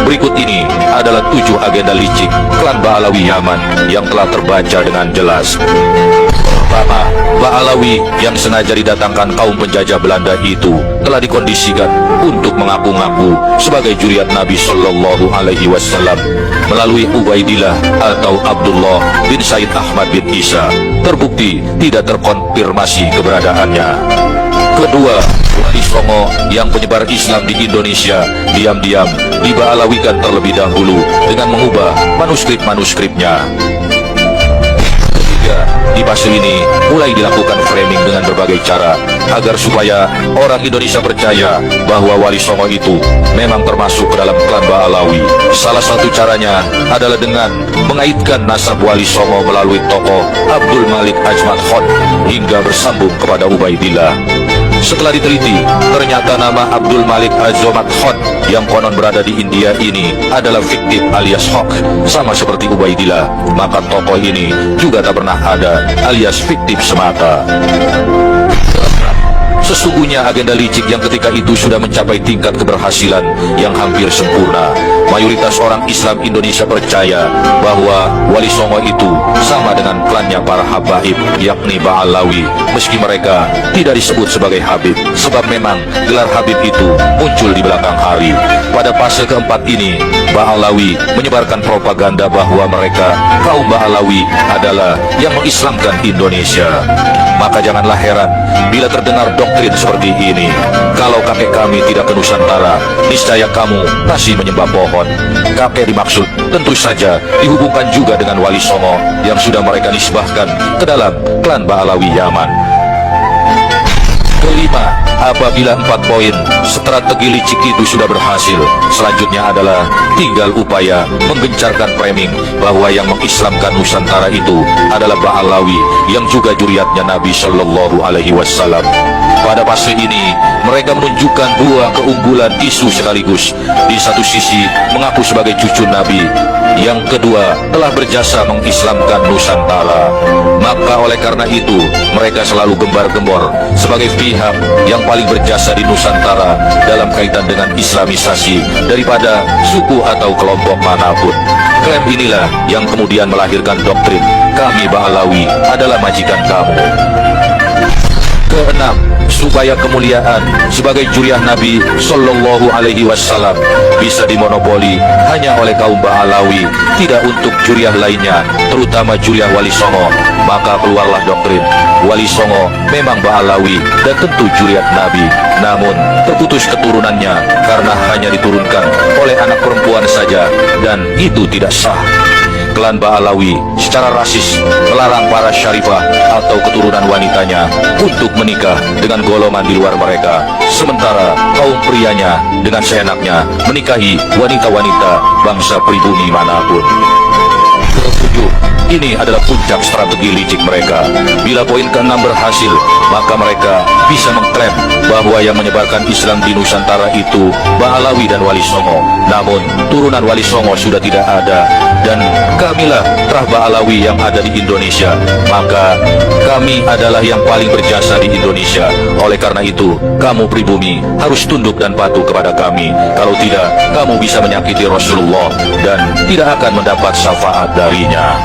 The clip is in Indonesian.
Berikut ini adalah 7 agenda licik klan Ba'alawi Yaman yang telah terbaca dengan jelas. Pertama, Ba'alawi yang sengaja didatangkan kaum penjajah Belanda itu telah dikondisikan untuk mengaku-ngaku sebagai juriat Nabi Shallallahu Alaihi Wasallam melalui Ubaidillah atau Abdullah bin Said Ahmad bin Isa. Terbukti tidak terkonfirmasi keberadaannya. Kedua, Wali Songo yang penyebar Islam di Indonesia diam-diam diba'alawikan terlebih dahulu dengan mengubah manuskrip-manuskripnya. Di fase ini mulai dilakukan framing dengan berbagai cara agar supaya orang Indonesia percaya bahwa Wali Songo itu memang termasuk ke dalam klan Ba'alawi. Salah satu caranya adalah dengan mengaitkan nasab Wali Songo melalui tokoh Abdul Malik Ajmat Khot hingga bersambung kepada Ubaidillah. Setelah diteliti, ternyata nama Abdul Malik Ajmat Khot yang konon berada di India ini adalah fiktif alias hoax, sama seperti Ubaidillah. Maka tokoh ini juga tak pernah ada alias fiktif semata. Sesungguhnya agenda licik yang ketika itu sudah mencapai tingkat keberhasilan yang hampir sempurna. Mayoritas orang Islam Indonesia percaya bahwa Wali Songo itu sama dengan klannya para habaib, yakni Ba'alawi, meski mereka tidak disebut sebagai Habib, sebab memang gelar Habib itu muncul di belakang hari. Pada fase keempat ini, Ba'alawi menyebarkan propaganda bahwa mereka, kaum Ba'alawi, adalah yang mengislamkan Indonesia. Maka janganlah heran bila terdengar doktrin seperti ini. Kalau kakek kami tidak ke Nusantara, niscaya kamu masih menyembah pohon. Kakek dimaksud tentu saja dihubungkan juga dengan Wali Songo yang sudah mereka nisbahkan ke dalam klan Ba'alawi Yaman. Kelima, apabila 4 poin strategi licik itu sudah berhasil, selanjutnya adalah tinggal upaya menggencarkan framing bahwa yang mengislamkan Nusantara itu adalah Ba'alawi yang juga juriatnya Nabi Shallallahu Alaihi Wasallam. Pada fase ini, mereka menunjukkan 2 keunggulan isu sekaligus. Di satu sisi mengaku sebagai cucu Nabi, yang kedua telah berjasa mengislamkan Nusantara. Maka oleh karena itu, mereka selalu gembar-gembor sebagai pihak yang paling berjasa di Nusantara dalam kaitan dengan islamisasi daripada suku atau kelompok manapun. Klaim inilah yang kemudian melahirkan doktrin kami Ba'alawi adalah majikan kamu. Keenam, supaya kemuliaan sebagai juriah Nabi Shallallahu Alaihi Wasallam bisa dimonopoli hanya oleh kaum Ba'alawi, tidak untuk juriah lainnya, terutama juriah Wali Songo, maka keluarlah doktrin Wali Songo memang Ba'alawi dan tentu juriat Nabi, namun terputus keturunannya karena hanya diturunkan oleh anak perempuan saja, dan itu tidak sah. Klan Ba'alawi secara rasis melarang para syarifah atau keturunan wanitanya untuk menikah dengan golongan di luar mereka, sementara kaum prianya dengan seenaknya menikahi wanita-wanita bangsa pribumi manapun. Ketujuh, ini adalah puncak strategi licik mereka. Bila poin ke-6 berhasil, maka mereka bisa mengklaim bahwa yang menyebarkan Islam di Nusantara itu Ba'alawi dan Wali Songo. Namun turunan Wali Songo sudah tidak ada, dan kamilah terah Ba'alawi yang ada di Indonesia. Maka kami adalah yang paling berjasa di Indonesia. Oleh karena itu, kamu pribumi harus tunduk dan patuh kepada kami. Kalau tidak, kamu bisa menyakiti Rasulullah dan tidak akan mendapat syafaat darinya.